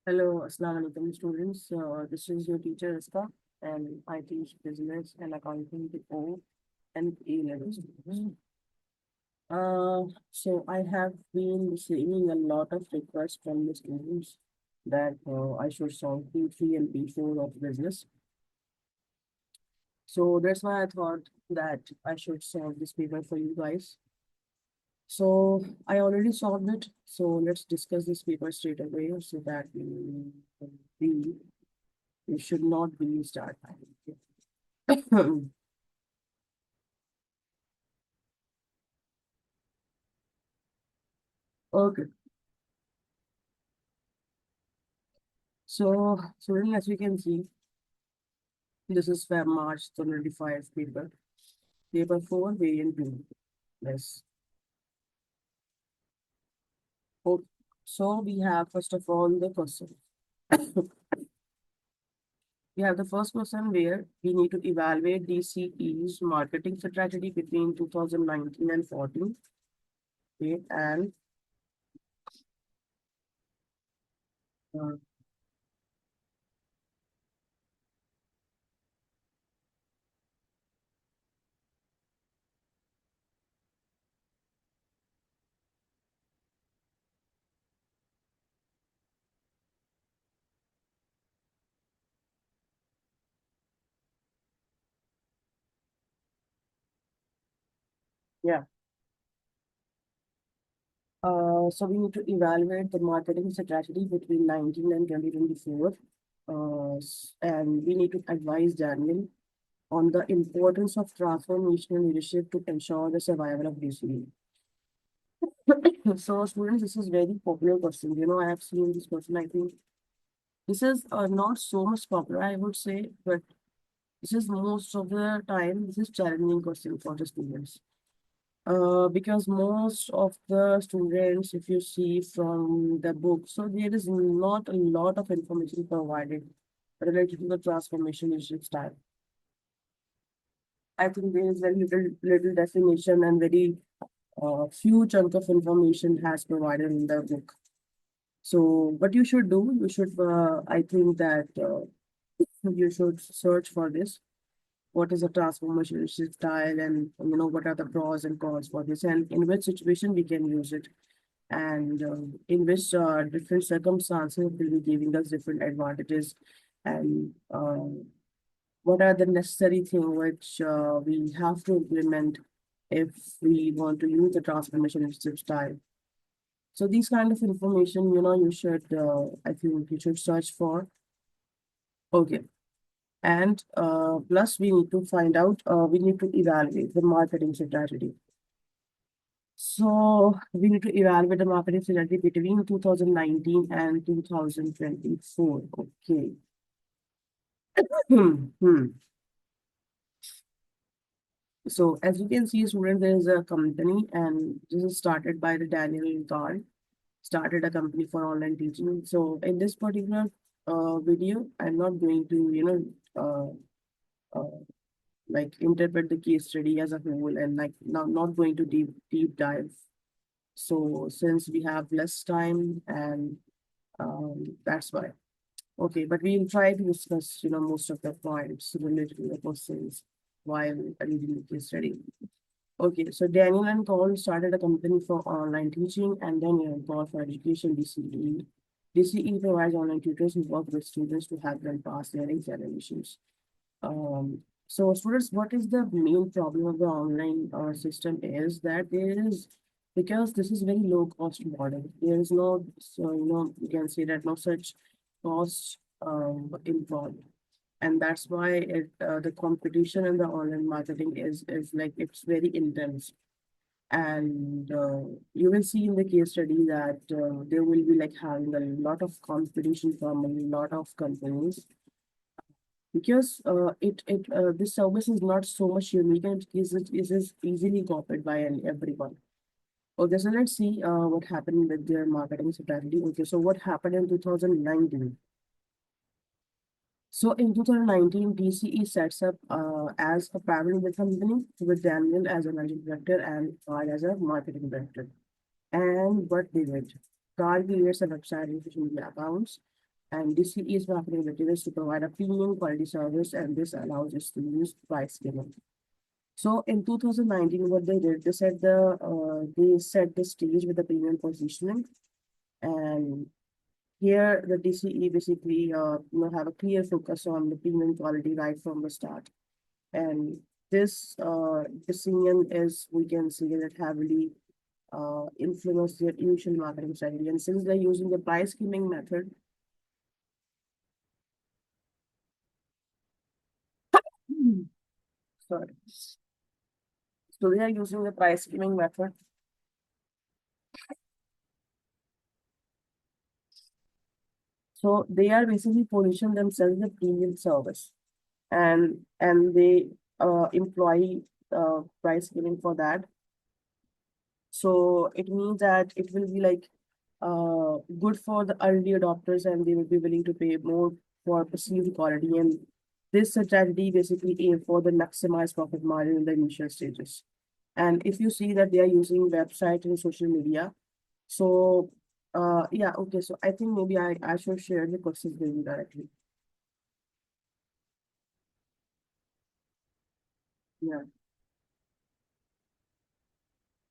Hello, Assalamu alaikum students. This is your teacher Iska, and I teach business and accounting to O and A level students. So I have been receiving a lot of requests from the students that I should solve P3 and P4 of business. So that's why I thought that I should solve this paper for you guys. So I already solved it. So let's discuss this paper straight away so that we we should not be start time. Okay, so then as you can see, this is Feb March 2025 paper. Paper 4, variant 2. Yes. Okay. So we have first of all the question. We have the first question where we need to evaluate DCE's marketing strategy between 2019 and 14. Okay, and uh, yeah. So we need to evaluate the marketing strategy between 19 and 2024. And we need to advise Daniel on the importance of transformational leadership to ensure the survival of DCE. So students, this is very popular question. I have seen this question. I think this is not so much popular, I would say, but this is most of the time, this is challenging question for the students. Because most of the students, if you see from the book, so there is not a lot of information provided related to the transformation leadership style. I think there is very little definition and very few chunk of information has provided in the book. So what you should do, you should, I think that you should search for this. What is a transformation style, and what are the pros and cons for this, and in which situation we can use it, and in which different circumstances will be giving us different advantages, and what are the necessary things which we have to implement if we want to use the transformation style. So these kind of information, you should, I think you should search for. Okay. And plus we need to find out, we need to evaluate the marketing strategy. So we need to evaluate the marketing strategy between 2019 and 2024. Okay. Hmm. So as you can see, student, there is a company, and this is started by the Daniel Gard, started a company for online teaching. So in this particular video, I'm not going to, like interpret the case study as a whole, and like not going to deep dive. So since we have less time, and that's why. Okay, but we'll try to discuss, most of the points related to the questions while reading the case study. Okay, so Daniel and Paul started a company for online teaching, and Daniel and Paul for education, DCE. DCE provides online tutors who work with students to help them pass their examinations. So students, what is the main problem of the online system is that there is, because this is very low cost model, there is no, so, you can say that no such cost involved. And that's why the competition in the online marketing is like, it's very intense. And you will see in the case study that there will be like having a lot of competition from a lot of companies, because this service is not so much unique, and it is easily copied by everyone. Okay, so let's see what happened with their marketing strategy. Okay, so what happened in 2019? So in 2019, DCE sets up as a private limited company with Daniel as a managing director and I as a marketing director. And what they did, Carl creates a website and social media accounts. And DCE's marketing objective is to provide a premium quality service, and this allows us to use price skimming. So in 2019, what they did, they set the stage with the premium positioning, and here the DCE basically have a clear focus on the premium quality right from the start. And this decision is, we can see that heavily influence their initial marketing strategy. And since they're using the price skimming method, sorry, so they are using the price skimming method. So they are basically position themselves as a premium service, and they employ price skimming for that. So it means that it will be like good for the early adopters, and they will be willing to pay more for perceived quality. And this strategy basically aim for the maximized profit margin in the initial stages. And if you see that they are using website and social media, so yeah, okay. So I think maybe I should share the questions with you directly. Yeah.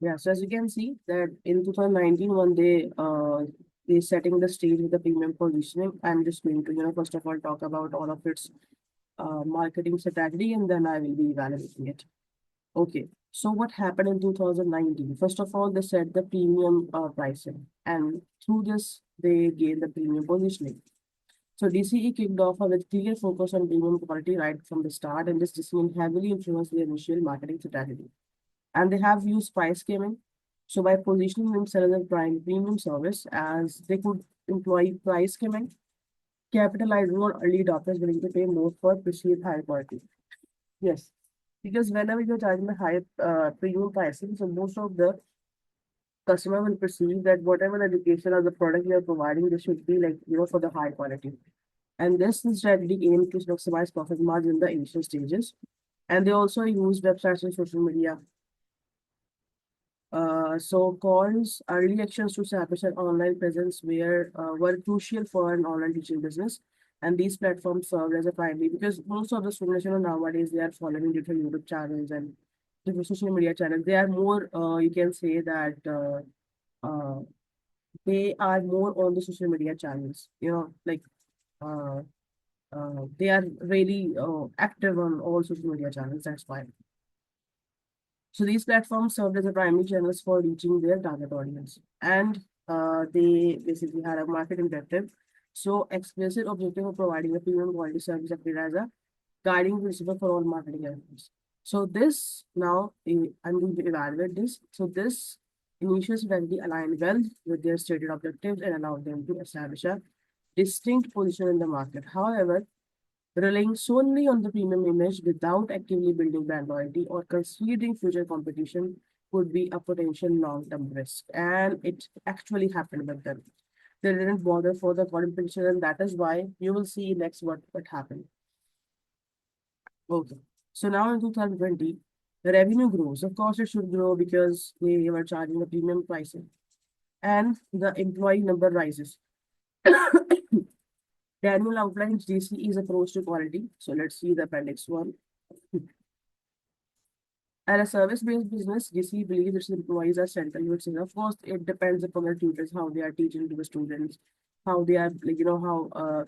Yeah, so as you can see that in 2019, when they setting the stage with the premium positioning, I'm just going to, first of all talk about all of its marketing strategy, and then I will be evaluating it. Okay, so what happened in 2019? First of all, they set the premium pricing, and through this, they gained the premium positioning. So DCE kicked off with clear focus on premium quality right from the start, and this decision heavily influenced the initial marketing strategy. And they have used price skimming. So by positioning themselves as a prime premium service, as they could employ price skimming, capitalizing on early adopters willing to pay more for perceived higher quality. Yes, because whenever you're charging a high premium pricing, so most of the customer will perceive that whatever the education or the product you're providing, this should be like, for the high quality. And this strategy aimed to maximize profit margin in the initial stages. And they also use websites and social media. So calls early actions to establish an online presence were crucial for an online teaching business. And these platforms served as a primary, because most of the students, nowadays they are following different YouTube channels and different social media channels. They are more, you can say that they are more on the social media channels, like uh, they are really active on all social media channels. That's why. So these platforms served as a primary channels for reaching their target audience. And they basically had a marketing objective. So explicit objective of providing a premium quality service appeared as a guiding principle for all marketing efforts. So this now, I'm going to evaluate this. So this initial strategy aligned well with their stated objectives and allowed them to establish a distinct position in the market. However, relying solely on the premium image without actively building brand loyalty or considering future competition could be a potential long-term risk. And it actually happened with them. They didn't bother for the competition, and that is why you will see next what happened. Okay. So now in 2020, the revenue grows. Of course, it should grow because they were charging the premium pricing. And the employee number rises. Daniel outlines DCE's approach to quality. So let's see the appendix one. And a service-based business, GC believes its employees are central to its. Of course, it depends upon the tutors, how they are teaching to the students, how they are, like, how,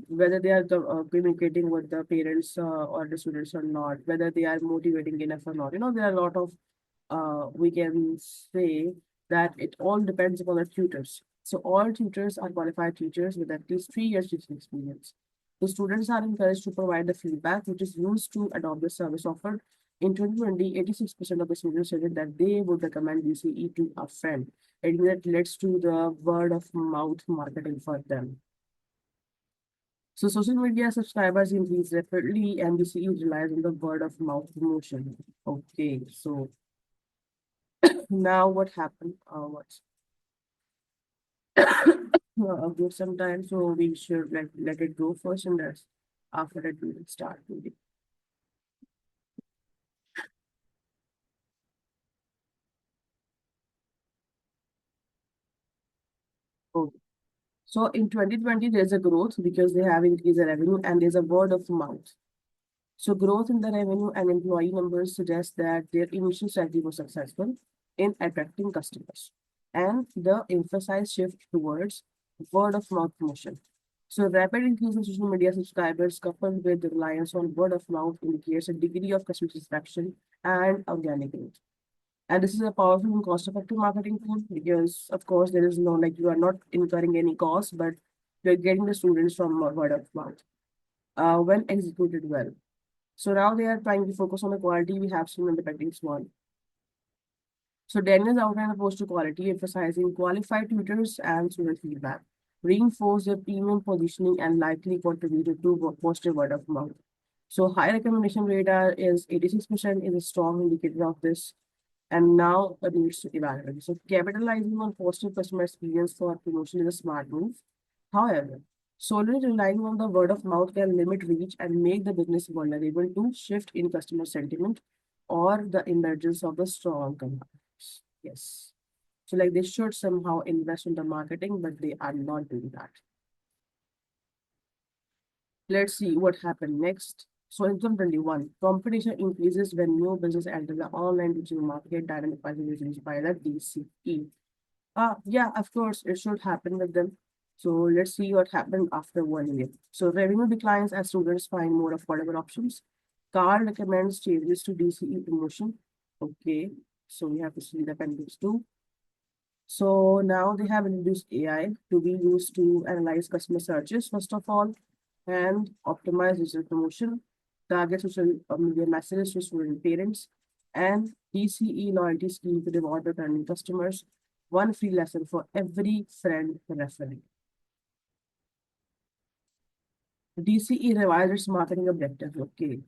whether they are communicating with the parents or the students or not, whether they are motivating enough or not. There are a lot of, we can say that it all depends upon the tutors. So all tutors are qualified teachers with at least 3 years teaching experience. The students are encouraged to provide the feedback, which is used to adopt the service offered. In 2020, 86% of the students said that they would recommend BCE to a friend, and that leads to the word of mouth marketing for them. So social media subscribers increase rapidly, and BCE relies on the word of mouth promotion. Okay, so now what happened? Give some time, so we should let it go first, and that's after that we will start reading. Okay. So in 2020, there's a growth because they have increased the revenue and there's a word of mouth. So growth in the revenue and employee numbers suggest that their initial strategy was successful in attracting customers. And the emphasized shift towards word of mouth promotion. So rapid increase in social media subscribers coupled with the reliance on word of mouth indicates a degree of customer satisfaction and organic growth. And this is a powerful and cost-effective marketing tool because, of course, there is no like you are not incurring any cost, but you're getting the students from word of mouth when executed well. So now they are trying to focus on the quality. We have seen in the pending one. So Daniel's outlined approach to quality, emphasizing qualified tutors and student feedback, reinforce their premium positioning and likely contributed to positive word of mouth. So high recommendation rate is 86% is a strong indicator of this and now needs to evaluate. So capitalizing on positive customer experience for promotion is a smart move. However, solely relying on the word of mouth can limit reach and make the business vulnerable to shift in customer sentiment or the emergence of the strong competitors. Yes. So like they should somehow invest in the marketing, but they are not doing that. Let's see what happened next. So in 2021, competition increases when new business enter the online digital market, dynamic pricing is used by the DCE. Yeah, of course, it should happen with them. So let's see what happened after 1 year. So revenue declines as students find more affordable options. Carl recommends changes to DCE promotion. Okay, so we have to see the appendix too. So now they have introduced AI to be used to analyze customer searches, first of all, and optimize digital promotion, target social media messages to student parents, and DCE loyalty scheme to reward returning customers, one free lesson for every friend referring. DCE revised its marketing objective. Okay.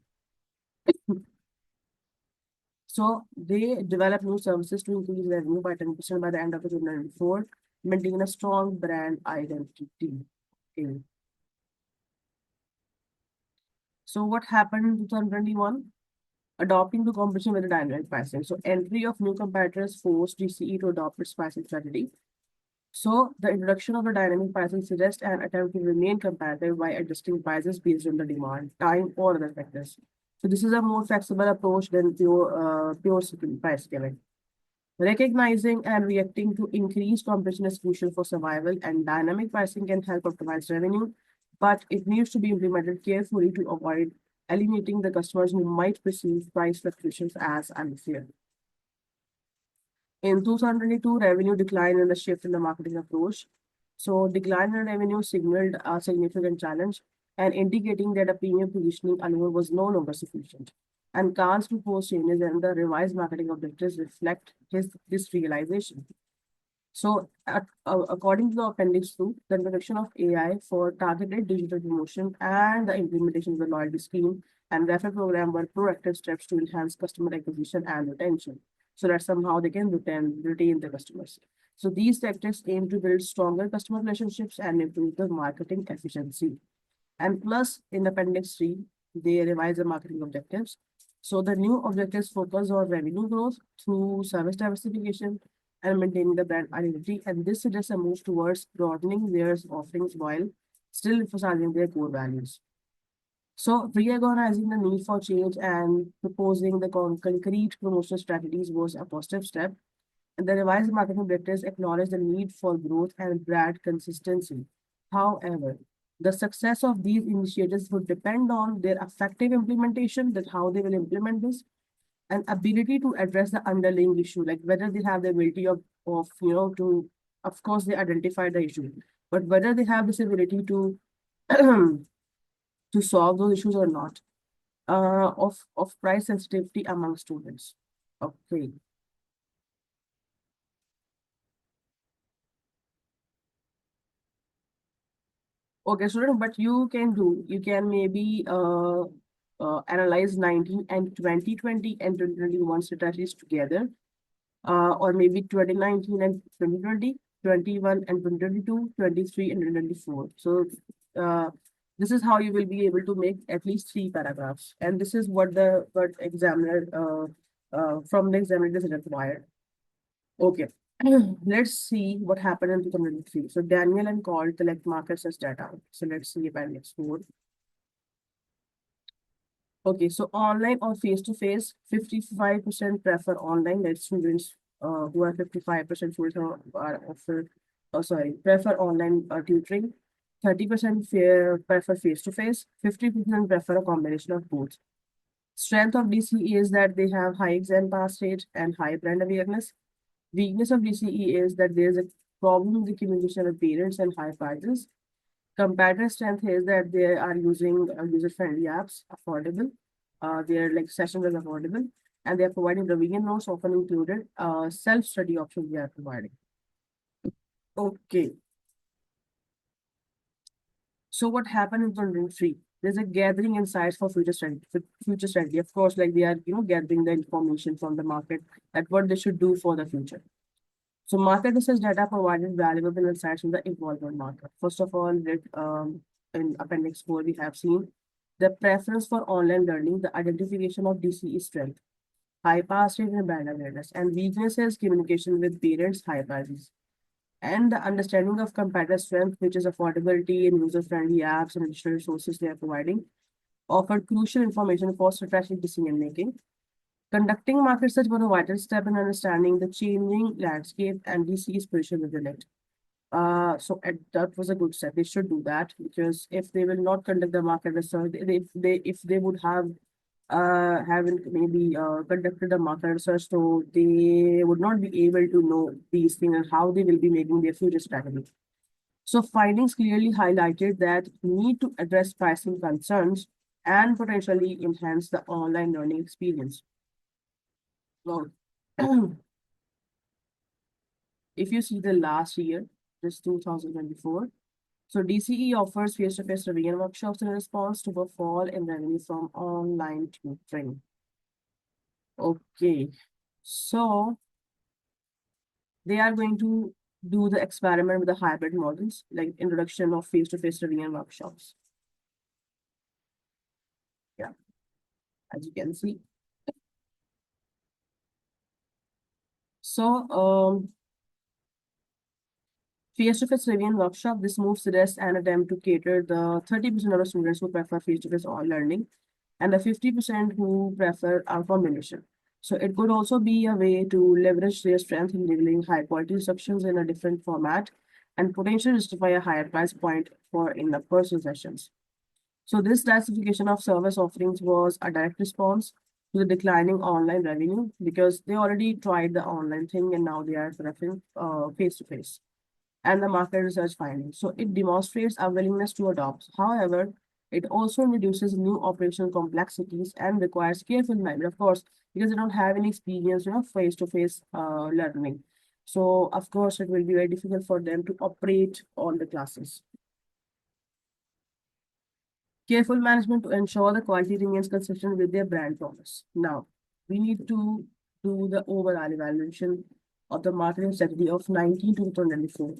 So they develop new services to increase revenue by 10% by the end of 2024, maintaining a strong brand identity. Okay. So what happened in 2021? Adopting the competition with the dynamic pricing. So entry of new competitors forced GCE to adopt its pricing strategy. So the introduction of the dynamic pricing suggests an attempt to remain competitive by adjusting prices based on the demand, time, or other factors. So this is a more flexible approach than pure price giving. Recognizing and reacting to increased competition is crucial for survival, and dynamic pricing can help optimize revenue, but it needs to be implemented carefully to avoid alienating the customers who might perceive price fluctuations as unfair. In 2022, revenue declined and a shift in the marketing approach. So decline in revenue signaled a significant challenge and indicating that a premium positioning alone was no longer sufficient. And Khan's proposed changes and the revised marketing objectives reflect this realization. So, according to the Appendix 2, the introduction of AI for targeted digital promotion and the implementation of the loyalty scheme and referral program were proactive steps to enhance customer acquisition and retention so that somehow they can retain the customers. So, these tactics aim to build stronger customer relationships and improve the marketing efficiency. And plus, in Appendix 3, they revise the marketing objectives. So the new objectives focus on revenue growth through service diversification and maintaining the brand identity. And this suggests a move towards broadening their offerings while still emphasizing their core values. So reorganizing the need for change and proposing the concrete promotional strategies was a positive step. And the revised marketing objectives acknowledge the need for growth and brand consistency. However, the success of these initiatives would depend on their effective implementation, that how they will implement this, and ability to address the underlying issue, like whether they have the ability to, of course, they identify the issue, but whether they have this ability to to solve those issues or not, of price sensitivity among students. Okay. Okay, student, but you can maybe analyze 19 and 2020 and 2021 strategies together, or maybe 2019 and 2020, 21 and 2022, 23 and 2024. So this is how you will be able to make at least 3 paragraphs. And this is what the examiner from the examiner is required. Okay. Let's see what happened in 2003. So Daniel and Call collect market search data. So let's see appendix 4. Okay, so online or face-to-face, 55% prefer online, like students who are 55% students are offer, oh sorry, prefer online tutoring. 30% prefer face-to-face, 50% prefer a combination of both. Strength of DCE is that they have high exam pass rate and high brand awareness. Weakness of DCE is that there is a problem with the communication with parents and high prices. Comparative strength is that they are using user-friendly apps, affordable. Their like sessions are affordable, and they are providing revision notes, often included self-study options they are providing. Okay, so what happened in 2023? There's a gathering insights for future study. For future study, of course, like they are gathering the information from the market that what they should do for the future. So market research data provided valuable insights in the evolving market. First of all, in Appendix 4, we have seen the preference for online learning, the identification of DCE strength, high pass rate and brand awareness, and weaknesses, communication with parents, high prices, and the understanding of competitive strength, which is affordability and user-friendly apps and additional resources they are providing, offered crucial information for strategic decision making. Conducting market research was a vital step in understanding the changing landscape and DC's position within it. That was a good step. They should do that because if they will not conduct the market research, if they would have haven't maybe conducted the market research, so they would not be able to know these things and how they will be making their future strategy. So findings clearly highlighted that need to address pricing concerns and potentially enhance the online learning experience. Well, if you see the last year, this 2024, so DCE offers face-to-face revision workshops in response to a fall in revenue from online tutoring. Okay, so they are going to do the experiment with the hybrid models, like introduction of face-to-face revision workshops. Yeah, as you can see. So, face-to-face revision workshop, this move suggests an attempt to cater the 30% of the students who prefer face-to-face learning and the 50% who prefer a combination. So it could also be a way to leverage their strength in delivering high-quality instructions in a different format and potentially justify a higher price point for in-person sessions. So this diversification of service offerings was a direct response to the declining online revenue because they already tried the online thing and now they are preferring face-to-face and the market research findings. So it demonstrates a willingness to adopt. However, it also introduces new operational complexities and requires careful management, of course, because they don't have any experience, face-to-face learning. So, of course, it will be very difficult for them to operate all the classes. Careful management to ensure the quality remains consistent with their brand promise. Now, we need to do the overall evaluation of the marketing strategy of 19 to 2024.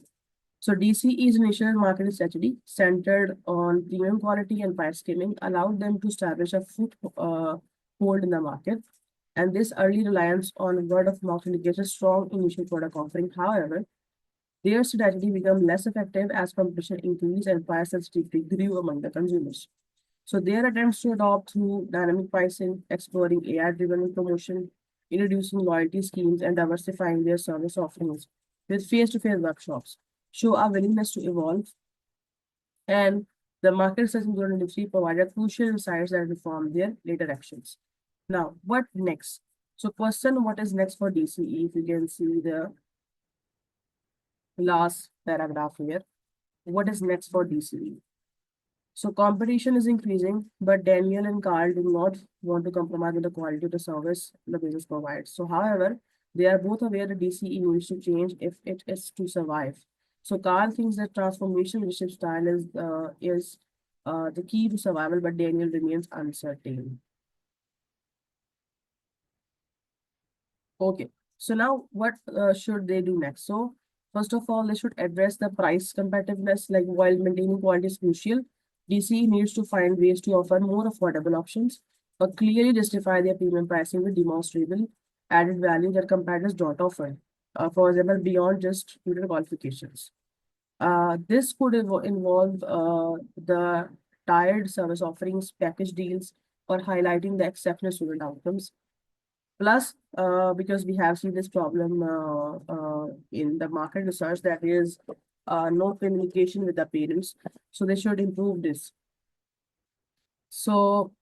So DCE's initial marketing strategy, centered on premium quality and price skimming, allowed them to establish a foothold in the market. And this early reliance on word of mouth indicates a strong initial product offering. However, their strategy became less effective as competition increased and price sensitivity grew among the consumers. So their attempts to adopt through dynamic pricing, exploring AI-driven promotion, introducing loyalty schemes, and diversifying their service offerings with face-to-face workshops show a willingness to evolve. And the market research in 2023 provided crucial insights that informed their later actions. Now, what next? So question, what is next for DCE? If you can see the last paragraph here. What is next for DCE? So competition is increasing, but Daniel and Carl do not want to compromise on the quality of the service the business provides. So, however, they are both aware that DCE needs to change if it is to survive. So Carl thinks that transformational leadership style is the key to survival, but Daniel remains uncertain. Okay, so now what should they do next? So first of all, they should address the price competitiveness, like while maintaining quality is crucial. DC needs to find ways to offer more affordable options, but clearly justify their premium pricing with demonstrable added value that competitors don't offer. for example, beyond just tutor qualifications. This could involve the tiered service offerings, package deals, or highlighting the exceptional student outcomes. Plus, because we have seen this problem in the market research, that is no communication with the parents. So they should improve this. So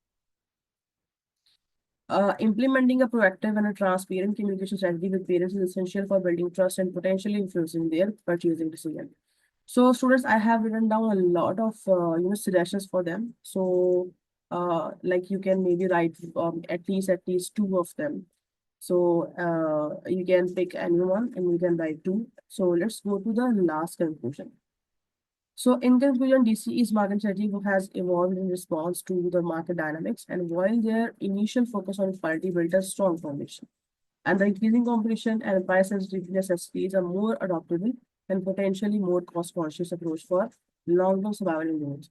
implementing a proactive and a transparent communication strategy with parents is essential for building trust and potentially influencing their purchasing decision. So students, I have written down a lot of suggestions for them. So like you can maybe write at least two of them. So you can pick anyone and you can write two. So let's go to the last conclusion. So in conclusion, DCE's market strategy has evolved in response to the market dynamics, and while their initial focus on quality built a strong foundation, and the increasing competition and price sensitivity necessitates a more adaptable and potentially more cost-conscious approach for long-term survival in growth.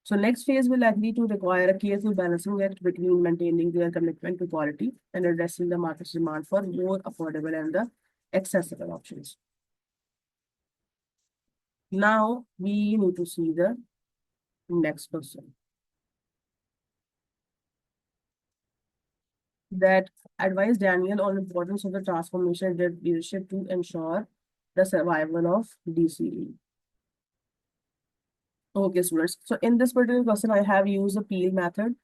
So next phase will likely to require a careful balancing act between maintaining their commitment to quality and addressing the market's demand for more affordable and the accessible options. Now we need to see the next question. That advised Daniel on importance of the transformation leadership to ensure the survival of DCE. Okay, students. So in this particular question, I have used the peel method.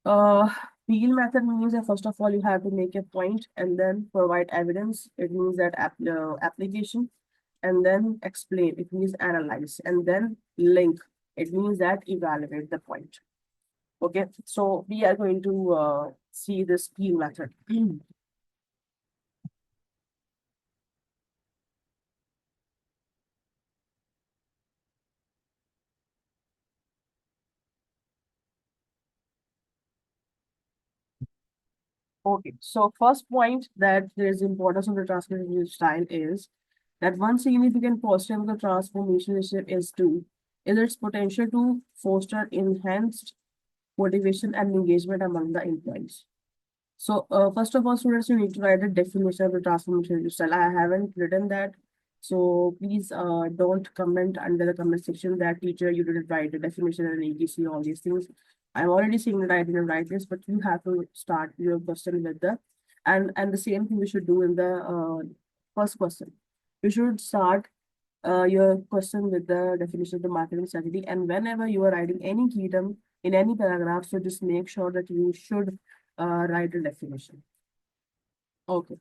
Uh, Peel method means that first of all, you have to make a point and then provide evidence. It means that application, and then explain. It means analyze, and then link. It means that evaluate the point. Okay, so we are going to see this peel method. Okay, so first point that there is importance of the transformation style is that one significant positive of the transformation is its potential to foster enhanced motivation and engagement among the employees. So, first of all, students, you need to write a definition of the transformation style. I haven't written that. So please don't comment under the comment section that teacher, you didn't write the definition and ETC, all these things. I'm already saying that I didn't write this, but you have to start your question with the, and the same thing we should do in the first question. You should start your question with the definition of the marketing strategy. And whenever you are writing any key term in any paragraph, so just make sure that you should write a definition. Okay.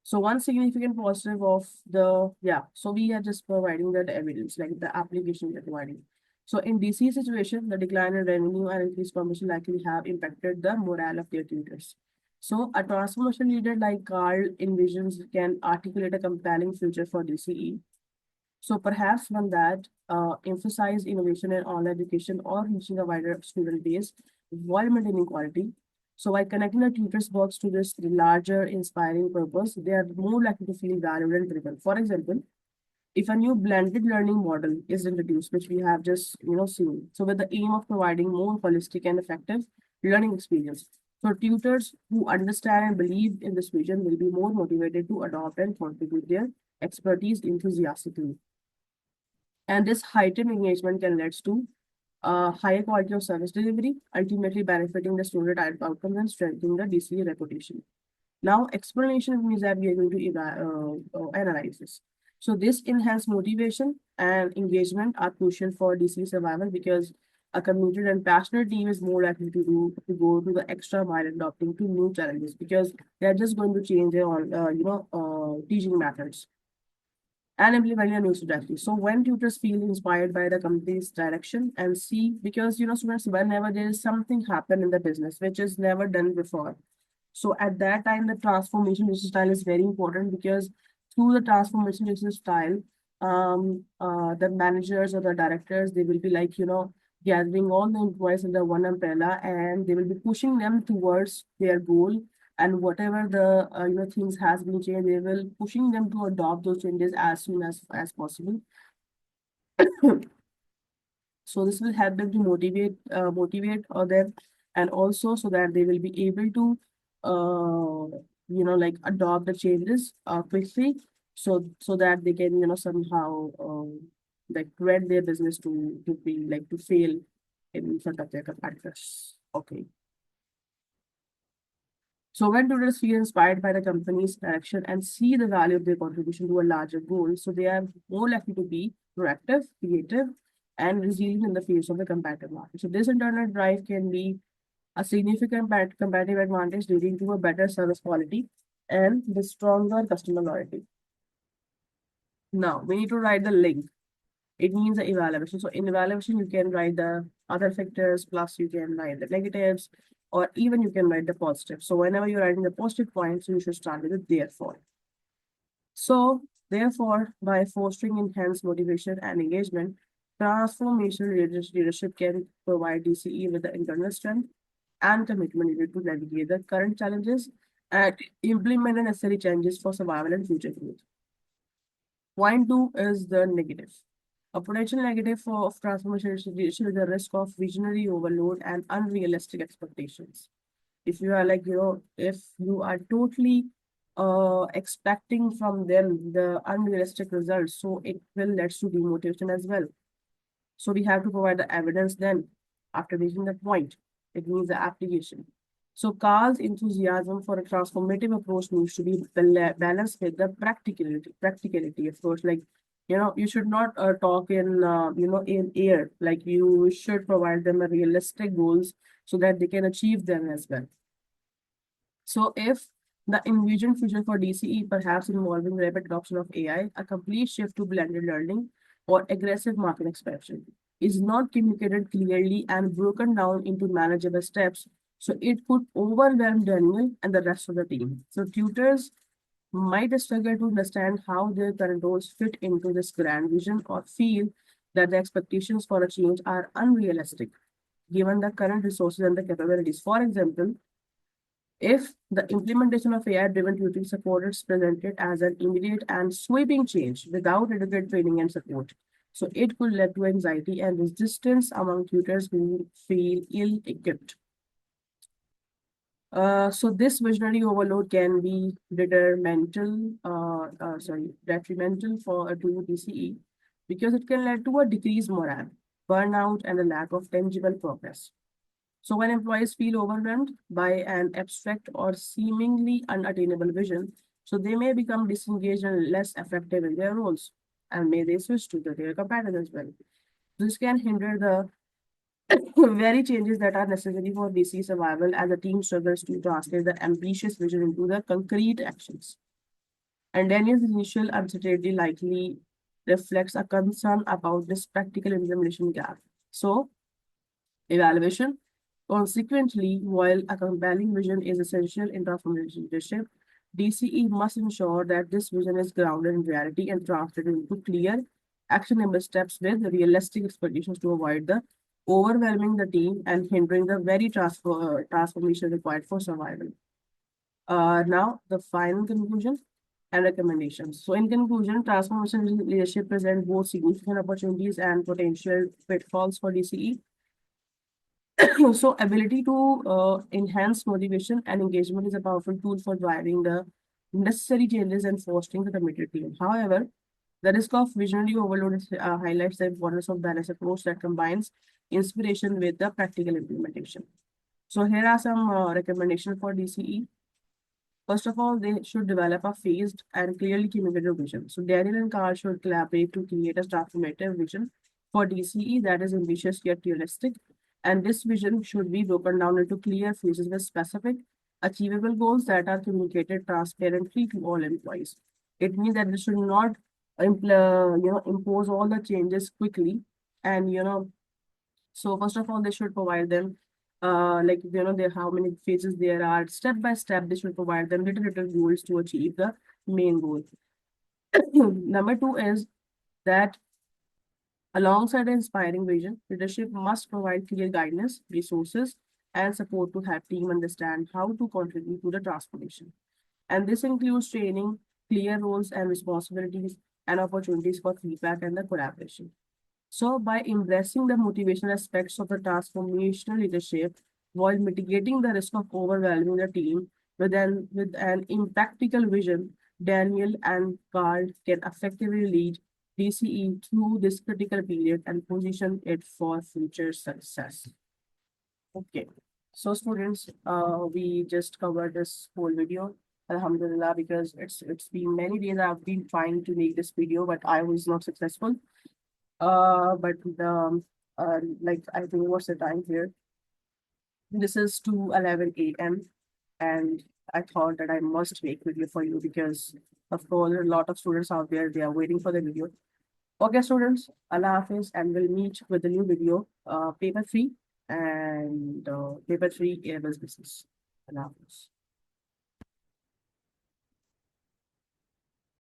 So one significant positive of the, yeah, so we are just providing that evidence, like the application we're providing. So in DC situation, the decline in revenue and increased competition likely have impacted the morale of their tutors. So a transformation leader like Carl envisions can articulate a compelling future for DCE. So perhaps one that emphasize innovation in online education or reaching a wider student base while maintaining quality. So by connecting the tutors' works to this larger inspiring purpose, they are more likely to feel valued and driven. For example, if a new blended learning model is introduced, which we have just seen, so with the aim of providing more holistic and effective learning experience. So tutors who understand and believe in this vision will be more motivated to adopt and contribute their expertise enthusiastically. And this heightened engagement can lead to higher quality of service delivery, ultimately benefiting the student outcomes and strengthening the DCE reputation. Now, explanation means that we are going to analyze this. So this enhanced motivation and engagement are crucial for DCE survival because a committed and passionate team is more likely to go to the extra mile in adopting to new challenges because they are just going to change their teaching methods and implementing a new strategy. So when tutors feel inspired by the company's direction and see, because students, whenever there is something happen in the business which is never done before, so at that time the transformation business style is very important because through the transformation business style, the managers or the directors, they will be like gathering all the employees under one umbrella and they will be pushing them towards their goal, and whatever the things has been changed, they will pushing them to adopt those changes as soon as possible. So this will help them to motivate them, and also so that they will be able to like adopt the changes quickly, so that they can, somehow like prevent their business to be like to fail in front of their competitors. Okay. So when students feel inspired by the company's direction and see the value of their contribution to a larger goal, so they are more likely to be proactive, creative, and resilient in the face of the competitive market. So this internal drive can be a significant competitive advantage, leading to a better service quality and the stronger customer loyalty. Now we need to write the link. It means the evaluation. So in evaluation, you can write the other factors, plus you can write the negatives, or even you can write the positive. So whenever you're writing the positive points, you should start with a therefore. So therefore, by fostering enhanced motivation and engagement, transformational leadership can provide DCE with the internal strength and commitment needed to navigate the current challenges and implement the necessary changes for survival and future growth. Point two is the negative. A potential negative of transformation leadership is the risk of visionary overload and unrealistic expectations. If you are like, if you are totally expecting from them the unrealistic results, so it will lead to demotivation as well. So we have to provide the evidence then after making the point. It means the application. So Carl's enthusiasm for a transformative approach needs to be balanced with the practicality. Of course, like, you should not talk in, in air. Like you should provide them a realistic goals so that they can achieve them as well. So if the envisioned future for DCE perhaps involving rapid adoption of AI, a complete shift to blended learning, or aggressive market expansion is not communicated clearly and broken down into manageable steps, so it could overwhelm Daniel and the rest of the team. So tutors might struggle to understand how their current roles fit into this grand vision or feel that the expectations for a change are unrealistic given the current resources and the capabilities. For example, if the implementation of AI-driven tutoring support is presented as an immediate and sweeping change without adequate training and support, so it could lead to anxiety and resistance among tutors who feel ill-equipped. So this visionary overload can be detrimental for a to DCE because it can lead to a decreased morale, burnout, and a lack of tangible progress. So when employees feel overwhelmed by an abstract or seemingly unattainable vision, so they may become disengaged and less effective in their roles, and may they switch to their competitors as well. This can hinder the very changes that are necessary for DC survival as the team struggles to translate the ambitious vision into the concrete actions. And Daniel's initial uncertainty likely reflects a concern about this practical implementation gap. So, evaluation. Consequently, while a compelling vision is essential in transformation leadership, DCE must ensure that this vision is grounded in reality and translated into clear, actionable steps with realistic expectations to avoid the overwhelming the team and hindering the very transformation required for survival. Now, the final conclusion and recommendations. So, in conclusion, transformation leadership presents both significant opportunities and potential pitfalls for DCE. So ability to enhance motivation and engagement is a powerful tool for driving the necessary changes and fostering the committed team. However, the risk of visionary overload highlights the importance of balanced approach that combines inspiration with the practical implementation. So here are some recommendations for DCE. First of all, they should develop a phased and clearly communicated vision. So Daniel and Carl should collaborate to create a transformative vision for DCE that is ambitious yet realistic. And this vision should be broken down into clear phases with specific, achievable goals that are communicated transparently to all employees. It means that they should not impose all the changes quickly. And so first of all, they should provide them like there how many phases there are. Step by step, they should provide them little goals to achieve the main goal. Number two is that alongside an inspiring vision, leadership must provide clear guidance, resources, and support to help team understand how to contribute to the transformation. And this includes training, clear roles and responsibilities, and opportunities for feedback and the collaboration. So, by embracing the motivational aspects of the transformational leadership while mitigating the risk of overwhelming the team, With an impractical vision, Daniel and Carl can effectively lead DCE through this critical period and position it for future success. Okay. So students, we just covered this whole video. Alhamdulillah, because it's been many days I've been trying to make this video, but I was not successful. But like I think what's the time here? This is 2:11 a.m. and I thought that I must make video for you because of course there are a lot of students out there, they are waiting for the video. Okay, students, Allah Hafiz, and we'll meet with a new video, paper 3 and paper 3 A business. Allah Hafiz.